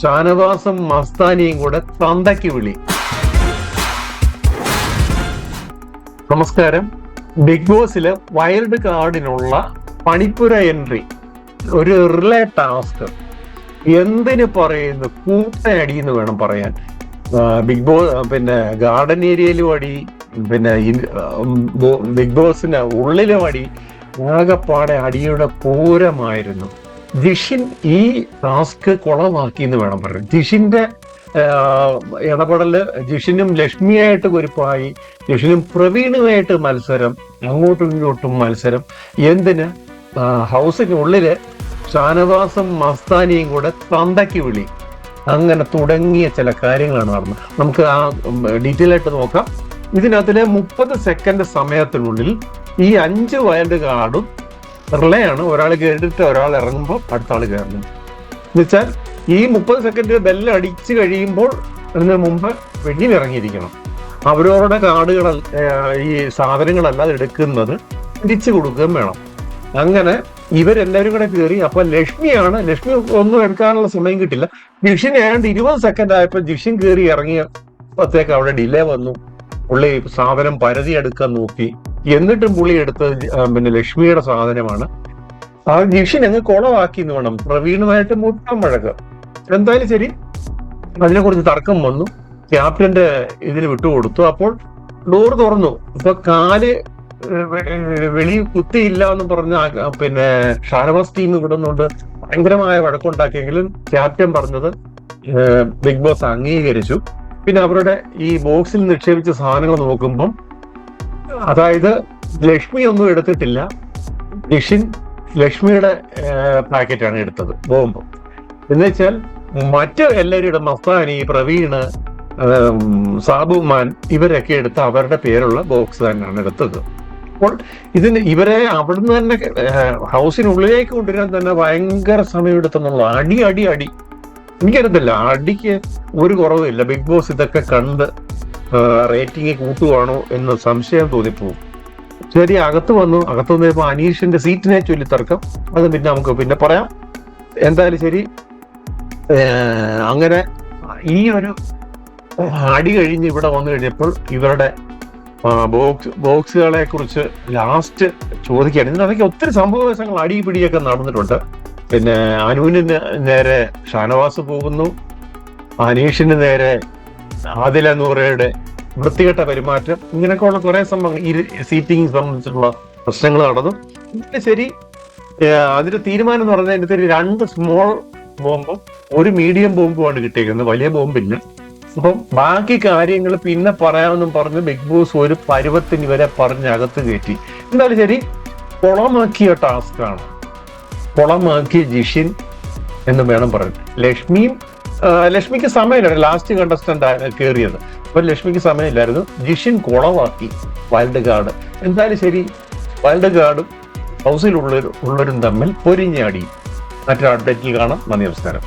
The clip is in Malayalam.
ഷാനവാസും മസ്താനിയും കൂടെ തന്തയ്ക്ക് വിളി. നമസ്കാരം. ബിഗ് ബോസില് വൈൽഡ് കാർഡിനുള്ള പണിപ്പുര എൻട്രി ഒരു റിലേ ടാസ്ക് എന്തിനു പറയുന്നു, കൂട്ടയടി എന്ന് വേണം പറയാൻ. ബിഗ് ബോസ് ഗാർഡൻ ഏരിയയിലും അടി, ബിഗ് ബോസിന് ഉള്ളിലും അടി, ആകപ്പാടെ അടിയുടെ പൂരമായിരുന്നു. ജിഷിൻ ഈ ടാസ്ക് കുളമാക്കി എന്ന് വേണം പറയാൻ. ജിഷിന്റെ ഇടപെടല്, ജിഷിനും ലക്ഷ്മിയായിട്ട് കുരിപ്പായി, ജിഷിനും പ്രവീണുമായിട്ട് മത്സരം, അങ്ങോട്ടും ഇങ്ങോട്ടും മത്സരം. എന്തിന്? ഹൗസിനുള്ളില് ഷാനവാസും മസ്താനിയും കൂടെ തന്തയ്ക്ക് വിളി. അങ്ങനെ തുടങ്ങിയ ചില കാര്യങ്ങളാണ് നടന്നത്. നമുക്ക് ആ ഡീറ്റെയിൽ ആയിട്ട് നോക്കാം. ഇതിനകത്തിലെ 30 സെക്കൻഡ് സമയത്തിനുള്ളിൽ ഈ 5 വൈൽഡ് കാർഡും റിലേ ആണ്. ഒരാൾ കയറിയിട്ട് ഒരാൾ ഇറങ്ങുമ്പോൾ അടുത്ത ആൾ കയറുന്നു. എന്നുവെച്ചാൽ ഈ 30 സെക്കൻഡ് ബെല്ല് അടിച്ചു കഴിയുമ്പോൾ അതിന് മുമ്പ് വെളിയിലിറങ്ങിയിരിക്കണം. അവരവരുടെ കാർഡുകൾ, ഈ സാധനങ്ങളെല്ലാം എടുക്കുന്നത് തിരിച്ചു കൊടുക്കുകയും വേണം. അങ്ങനെ ഇവരെല്ലാവരും കൂടെ കയറി. അപ്പൊ ലക്ഷ്മി ഒന്നും എടുക്കാനുള്ള സമയം കിട്ടില്ല. ജിഷിൻ ഏതാണ്ട് 20 സെക്കൻഡ് ആയപ്പോൾ ജിഷിൻ കയറി ഇറങ്ങിയപ്പോഴത്തേക്ക് അവിടെ ഡിലേ വന്നു. പുള്ളി സാധനം പരതി എടുക്കാൻ നോക്കി. എന്നിട്ടും പുള്ളി എടുത്തത് ലക്ഷ്മിയുടെ സാധനമാണ്. ആ ജിഷിൻ അങ്ങ് കുളമാക്കി എന്ന് വേണം. പ്രവീണുമായിട്ട് മുട്ടം വഴക്ക്. എന്തായാലും ശരി, അതിനെക്കുറിച്ച് തർക്കം വന്നു. ക്യാപ്റ്റന്റെ ഇതിന് വിട്ടുകൊടുത്തു. അപ്പോൾ ഡോർ തുറന്നു. ഇപ്പൊ കാല് വെളി കുത്തിയില്ല എന്ന് പറഞ്ഞ ഷാനവാസ് ടീം വിടുന്നുണ്ട്. ഭയങ്കരമായ വഴക്കുണ്ടാക്കിയെങ്കിലും ക്യാപ്റ്റൻ പറഞ്ഞത് ബിഗ് ബോസ് അംഗീകരിച്ചു. പിന്നെ അവരുടെ ഈ ബോക്സിൽ നിക്ഷേപിച്ച സാധനങ്ങൾ നോക്കുമ്പം, അതായത് ലക്ഷ്മി ഒന്നും എടുത്തിട്ടില്ല. ജിഷിൻ ലക്ഷ്മിയുടെ പാക്കറ്റാണ് എടുത്തത്, ബോംബ്. എന്നുവെച്ചാൽ മറ്റ് എല്ലാവരും മസ്താനി, പ്രവീണ്, സാബുമാൻ ഇവരൊക്കെ എടുത്ത് അവരുടെ പേരുള്ള ബോക്സ് തന്നെയാണ് എടുത്തത്. അപ്പോൾ ഇവരെ അവിടുന്ന് തന്നെ ഹൗസിനുള്ളിലേക്ക് കൊണ്ടുവരാൻ തന്നെ ഭയങ്കര സമയമെടുത്തെന്നുള്ള അടി. എനിക്കറിയത്തില്ല, അടിക്ക് ഒരു കുറവില്ല. ബിഗ് ബോസ് ഇതൊക്കെ കണ്ട് റേറ്റിംഗ് കൂട്ടുവാണോ എന്ന് സംശയം തോന്നിപ്പോവും. ശരി, അകത്ത് വന്നപ്പോൾ അനീഷിന്റെ സീറ്റിനെ ചൊല്ലി തർക്കം. അത് നമുക്ക് പറയാം. എന്തായാലും ശരി, അങ്ങനെ ഈ ഒരു അടി കഴിഞ്ഞ് ഇവിടെ വന്നു കഴിഞ്ഞപ്പോൾ ഇവരുടെ ബോക്സുകളെ കുറിച്ച് ലാസ്റ്റ് ചോദിക്കുകയാണ്. ഇതിനകത്ത് ഒത്തിരി സംഭവങ്ങൾ, അടിപിടിയൊക്കെ നടന്നിട്ടുണ്ട്. അനുവിന് നേരെ ഷാനവാസ് പോകുന്നു, അനീഷിന് നേരെ ആദില നൂറയുടെ വൃത്തികെട്ട പെരുമാറ്റം, ഇങ്ങനെയൊക്കെയുള്ള കുറെ സംഭവങ്ങൾ, ഈ സീറ്റിംഗ് സംബന്ധിച്ചുള്ള പ്രശ്നങ്ങൾ നടന്നു. ശരി, അതിന്റെ തീരുമാനം എന്ന് പറഞ്ഞാൽ ഇതിന് 2 സ്മോൾ ബോംബും 1 മീഡിയം ബോംബുമാണ് കിട്ടിയിരിക്കുന്നത്. വലിയ ബോംബില്ല. അപ്പം ബാക്കി കാര്യങ്ങൾ പിന്നെ പറയാമെന്നും പറഞ്ഞ് ബിഗ് ബോസ് ഒരു പരുവത്തിന് ഇവരെ പറഞ്ഞ് അകത്ത് കയറ്റി. എന്തായാലും ശരി, കുളമാക്കിയ ടാസ്ക്കാണ്. കുളമാക്കിയ ജിഷിൻ എന്ന് വേണം പറയാൻ. ലക്ഷ്മിക്ക് സമയമില്ലായിരുന്നു. ലാസ്റ്റ് കണ്ടസ്റ്റന്റ് കയറിയത്. അപ്പൊ ലക്ഷ്മിക്ക് സമയമില്ലായിരുന്നു. ജിഷിൻ കുളമാക്കി വൈൽഡ് കാർഡ്. എന്തായാലും ശരി, വൈൽഡ് കാർഡും ഹൗസിലുള്ളവരും തമ്മിൽ പൊരിഞ്ഞാടി. മറ്റൊരു അപ്ഡേറ്റിൽ കാണാം. നന്ദി, നമസ്കാരം.